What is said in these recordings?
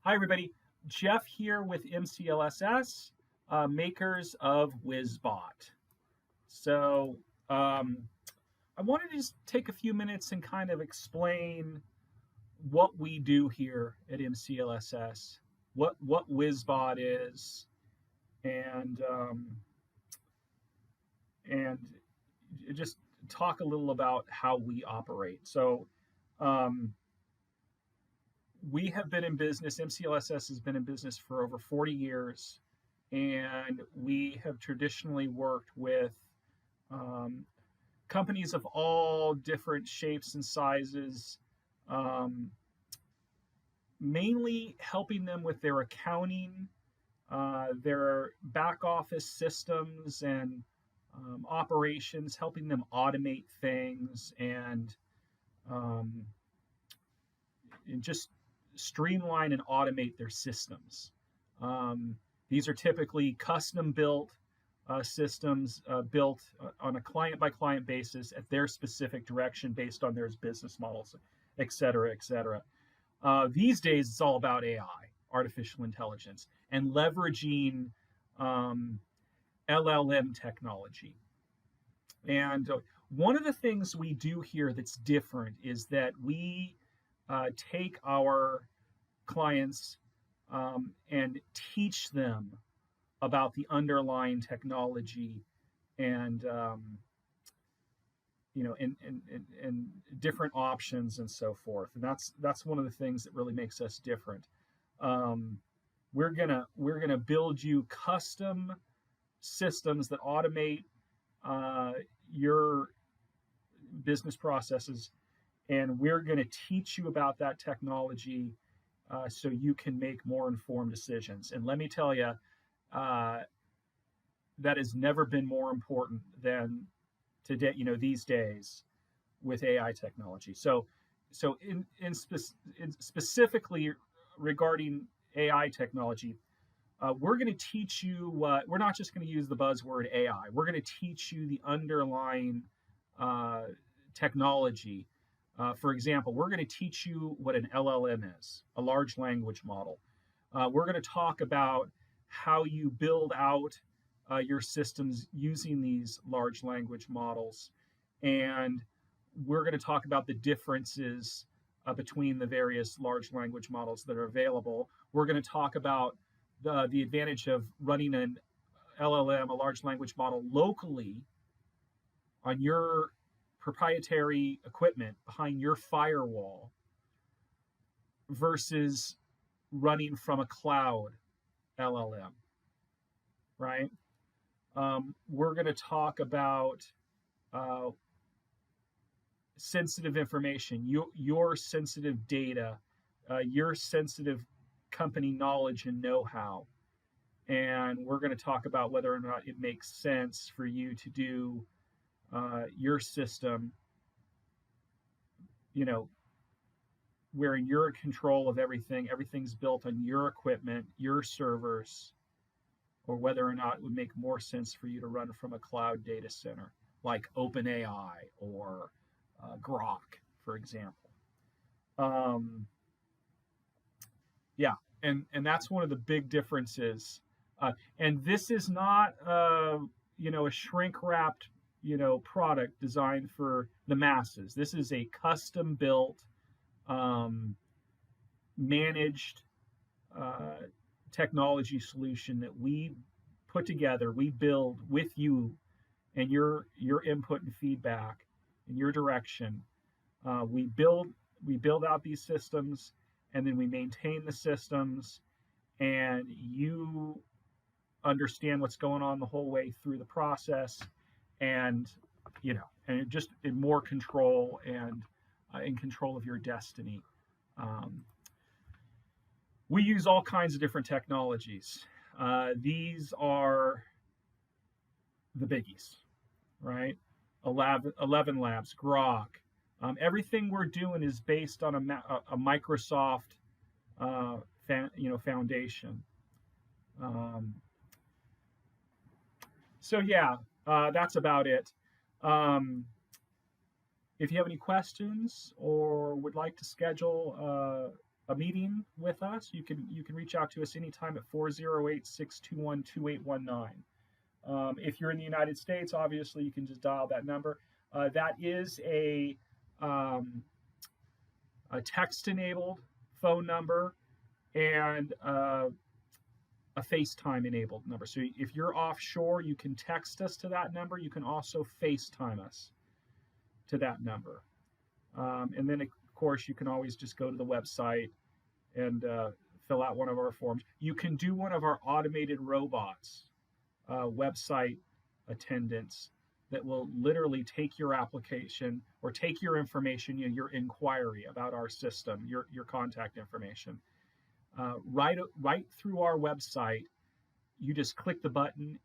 Hi, everybody. Jeff here with MCLSS, makers of WizBot. So, um, I wanted to just take a few minutes and kind of explain what we do here at MCLSS, what WizBot is, and um, and just talk a little about how we operate. So, um, we have been in business. MCLSS has been in business for over 40 years, and we have traditionally worked with um, companies of all different shapes and sizes, um, mainly helping them with their accounting, their back office systems, and operations, helping them automate things um, and just streamline and automate their systems. Um, these are typically custom built systems built on a client by client basis at their specific direction based on their business models, et cetera, et cetera. These days, it's all about AI, artificial intelligence, and leveraging um, LLM technology. And one of the things we do here that's different is that we take our clients and teach them about the underlying technology and and different options and so forth. And that's one of the things that really makes us different. Um, we're gonna build you custom systems that automate uh, your business processes, and we're going to teach you about that technology so you can make more informed decisions. And let me tell you, uh, that has never been more important than today. These days with AI technology. So specifically regarding AI technology, we're going to teach you. We're not just going to use the buzzword AI. We're going to teach you the underlying uh, technology. For example, we're going to teach you what an LLM is, a large language model. We're going to talk about how you build out your systems using these large language models. And we're going to talk about the differences between the various large language models that are available. We're going to talk about the advantage of running an LLM, a large language model, locally on your proprietary equipment behind your firewall versus running from a cloud LLM, right? We're going to talk about uh, sensitive information, your sensitive data, your sensitive company knowledge and know-how. And we're going to talk about whether or not it makes sense for you to do your system, where you're in control of everything. Everything's built on your equipment, your servers, or whether or not it would make more sense for you to run from a cloud data center like OpenAI or Grok, for example. Yeah, and that's one of the big differences. And this is not a shrink wrapped product designed for the masses. This is a custom built, managed technology solution that we put together, we build with you and your input and feedback and your direction. We build out these systems, and then we maintain the systems, and you understand what's going on the whole way through the process, and just in more control and in control of your destiny. We use all kinds of different technologies. These are the biggies, right? 11 Labs, Grok. Everything we're doing is based on a Microsoft, foundation. Um, so yeah, that's about it. Um, if you have any questions or would like to schedule a meeting with us, you can reach out to us anytime at 408-621-2819. If you're in the United States, obviously you can just dial that number. That is a text-enabled phone number and a FaceTime enabled number. So if you're offshore, you can text us to that number. You can also FaceTime us to that number. And then, of course, you can always just go to the website and fill out one of our forms. You can do one of our automated robots, website attendants, that will literally take your application or take your information, your inquiry about our system, your contact information, right through our website. You just click the button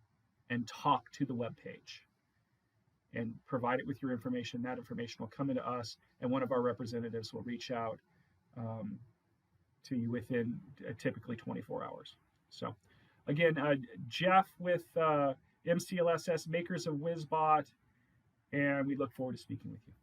and talk to the web page and provide it with your information. That information will come into us, and one of our representatives will reach out to you within typically 24 hours. So again, Jeff with MCLSS, makers of WizBot, and we look forward to speaking with you.